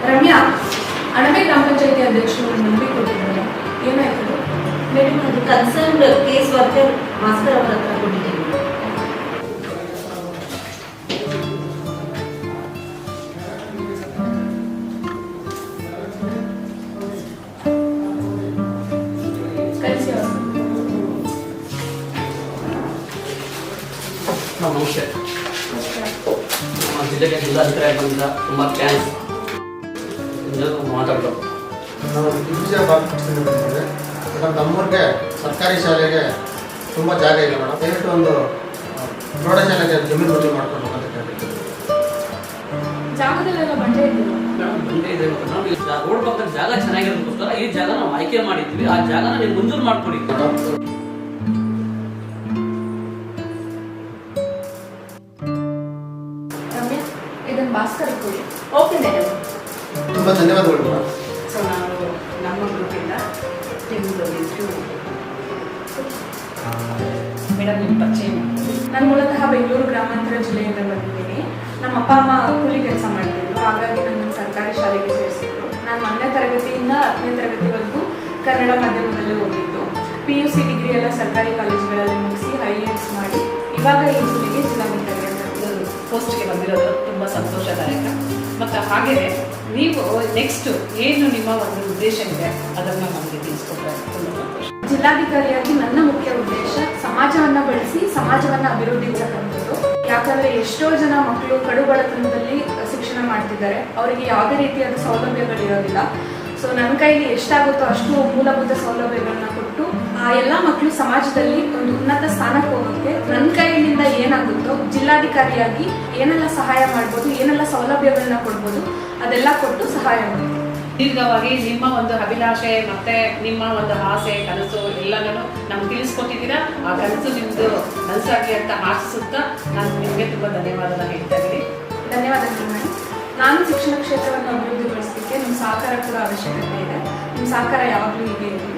ರಮ್ಯಾ, ಅಣಬೆ ಗ್ರಾಮ ಪಂಚಾಯತಿ ಅಧ್ಯಕ್ಷರು ನಂಬಿ ಕೊಟ್ಟಿದ್ದಾರೆ. ಏನಾಯ್ತು? ಮೇಡಮ್, ಅದು ಕನ್ಸರ್ನ್ ಕೇಸ್ ವರ್ಕರ್ ಮಾಸ್ಟರ್ ಅವರ ಹತ್ರ ಕೊಟ್ಟಿದ್ದೀವಿ. ಕಳಿಸಿ ಅವರು. ನಮಸ್ತೆ. ನಮ್ಮ ಜಿಲ್ಲೆಗೆ ಜಿಲ್ಲಾಧಿಕಾರಿ ಬಂದ ತುಂಬ ಥ್ಯಾಂಕ್ಸ್. ಮಾತಾಡಬೇಕು. ನಾವು ವಿಜಯ ಬಂದಿದ್ದೇವೆ ಮೇಡಮ್. ನಮ್ಮೂರಿಗೆ ಸರ್ಕಾರಿ ಶಾಲೆಗೆ ತುಂಬ ಜಾಗ ಇಲ್ಲ ಮೇಡಮ್. ದಯವಿಟ್ಟು ಒಂದು ಪ್ರೌಢಶಾಲೆಗೆ ಜಮೀನು ಮಂಜೂರು ಮಾಡ್ಕೊಳ್ಬೇಕು ಅಂತ ಕೇಳ್ತೀವಿ. ಜಾಗದಲ್ಲೆಲ್ಲ ಬಂಡೆ ಇದೆಯಲ್ಲ? ಮೇಡಮ್, ಬಂಡೆ ಇದೆ. ನಾವು ಈ ರೋಡ್ ಪಕ್ಕದ ಜಾಗ ಚೆನ್ನಾಗಿರೋದಕ್ಕೋಸ್ಕರ ಈ ಜಾಗ ನಾವು ಆಯ್ಕೆ ಮಾಡಿದ್ವಿ. ಆ ಜಾಗನ ನೀವು ಮಂಜೂರು ಮಾಡ್ಕೊಡಿ ಮೇಡಮ್, ರಮ್ಯಾ, ಇದನ್ನು ಭಾಸ್ಕರ್ ಕೊಡಿ. Okay madam. ತುಂಬ ಧನ್ಯವಾದಗಳು ಮೇಡಮ್. ಸೊ ನಾವು ನಮ್ಮ ಗ್ರೂಪಿಂದ ನಿಮ್ಮದು ಎಷ್ಟು ಮೇಡಮ್ ನಿಮ್ಮ ಪರಿಚಯ ಮಾಡ್ತೀವಿ. ನಾನು ಮೂಲತಃ ಬೆಂಗಳೂರು ಗ್ರಾಮಾಂತರ ಜಿಲ್ಲೆಯಿಂದ ಬಂದಿದ್ದೀನಿ. ನಮ್ಮ ಅಪ್ಪ ಅಮ್ಮ ಕೂಲಿ ಕೆಲಸ ಮಾಡ್ತಿದ್ರು, ಹಾಗಾಗಿ ನನ್ನ ಸರ್ಕಾರಿ ಶಾಲೆಗೆ ಸೇರಿಸಿದ್ರು. ನಾನು 1ನೇ ತರಗತಿಯಿಂದ 10ನೇ ತರಗತಿವರೆಗೂ ಕನ್ನಡ ಮಾಧ್ಯಮದಲ್ಲೇ ಓದಿದ್ದು. PUC ಡಿಗ್ರಿ ಎಲ್ಲ ಸರ್ಕಾರಿ ಕಾಲೇಜುಗಳಲ್ಲಿ ಮುಗಿಸಿ IAS ಮಾಡಿ ಇವಾಗ ಈ ಜಿಲ್ಲೆಗೆ ಜಿಲ್ಲಾಧಿಕಾರಿ ಅಂತ ಪೋಸ್ಟ್ಗೆ ಬಂದಿರೋದು ತುಂಬ ಸಂತೋಷದಾಯಕ. ಮತ್ತು ಹಾಗೆಯೇ ನೀವು ನೆಕ್ಸ್ಟ್ ಏನು ನಿಮ್ಮ ಒಂದು ಉದ್ದೇಶ ಇದೆ ಅದನ್ನು ನಮಗೆ ತಿಳಿಸ್ಕೊಟ್ರೆ ತುಂಬ ಸಂತೋಷ. ಜಿಲ್ಲಾಧಿಕಾರಿಯಾಗಿ ನನ್ನ ಮುಖ್ಯ ಉದ್ದೇಶ ಸಮಾಜವನ್ನ ಬೆಳೆಸಿ ಸಮಾಜವನ್ನ ಅಭಿವೃದ್ಧಿಸತಕ್ಕಂಥದ್ದು. ಯಾಕಂದ್ರೆ ಎಷ್ಟೋ ಜನ ಮಕ್ಕಳು ಕಡು ಬಡತನದಲ್ಲಿ ಶಿಕ್ಷಣ ಮಾಡ್ತಿದ್ದಾರೆ, ಅವರಿಗೆ ಯಾವುದೇ ರೀತಿಯಾದ ಸೌಲಭ್ಯಗಳಿರೋದಿಲ್ಲ. ಸೊ ನನ್ನ ಕೈಲಿ ಎಷ್ಟಾಗುತ್ತೋ ಅಷ್ಟು ಮೂಲಭೂತ ಸೌಲಭ್ಯಗಳನ್ನ ಕೊಟ್ಟು ಆ ಎಲ್ಲ ಮಕ್ಕಳು ಸಮಾಜದಲ್ಲಿ ಒಂದು ಉನ್ನತ ಸ್ಥಾನಕ್ಕೆ ಹೋಗೋಕ್ಕೆ ನನ್ನ ಕೈಯಿಂದ ಏನಾಗುತ್ತೋ ಜಿಲ್ಲಾಧಿಕಾರಿಯಾಗಿ ಏನೆಲ್ಲ ಸಹಾಯ ಮಾಡ್ಬೋದು, ಏನೆಲ್ಲ ಸೌಲಭ್ಯಗಳನ್ನ ಕೊಡ್ಬೋದು ಅದೆಲ್ಲ ಕೊಟ್ಟು ಸಹಾಯ ಮಾಡ್ಬೋದು. ದೀರ್ಘವಾಗಿ ನಿಮ್ಮ ಒಂದು ಅಭಿಲಾಷೆ ಮತ್ತೆ ನಿಮ್ಮ ಒಂದು ಆಸೆ ಕನಸು ಎಲ್ಲನೂ ನಮ್ಗೆ ತಿಳಿಸ್ಕೊಟ್ಟಿದ್ದೀರಾ. ಆ ಕನಸು ನಿಮ್ಮದು ನನಸಾಗಿ ಅಂತ ಆಶಿಸುತ್ತಾ ನಾನು ನಿಮಗೆ ತುಂಬ ಧನ್ಯವಾದನ ಹೇಳ್ತಾ ಇದ್ದೀನಿ. ಧನ್ಯವಾದಗಳು ಮೇಡಮ್. ನಾನು ಶಿಕ್ಷಣ ಕ್ಷೇತ್ರವನ್ನು ಅಭಿವೃದ್ಧಿಗೊಳಿಸಲಿಕ್ಕೆ ನಿಮ್ಮ ಸಹಕಾರ ಕೂಡ ಅವಶ್ಯಕತೆ ಇದೆ. ನಿಮ್ಮ ಸಹಕಾರ ಯಾವಾಗಲೂ ಹೀಗೆ ಇರಲಿ.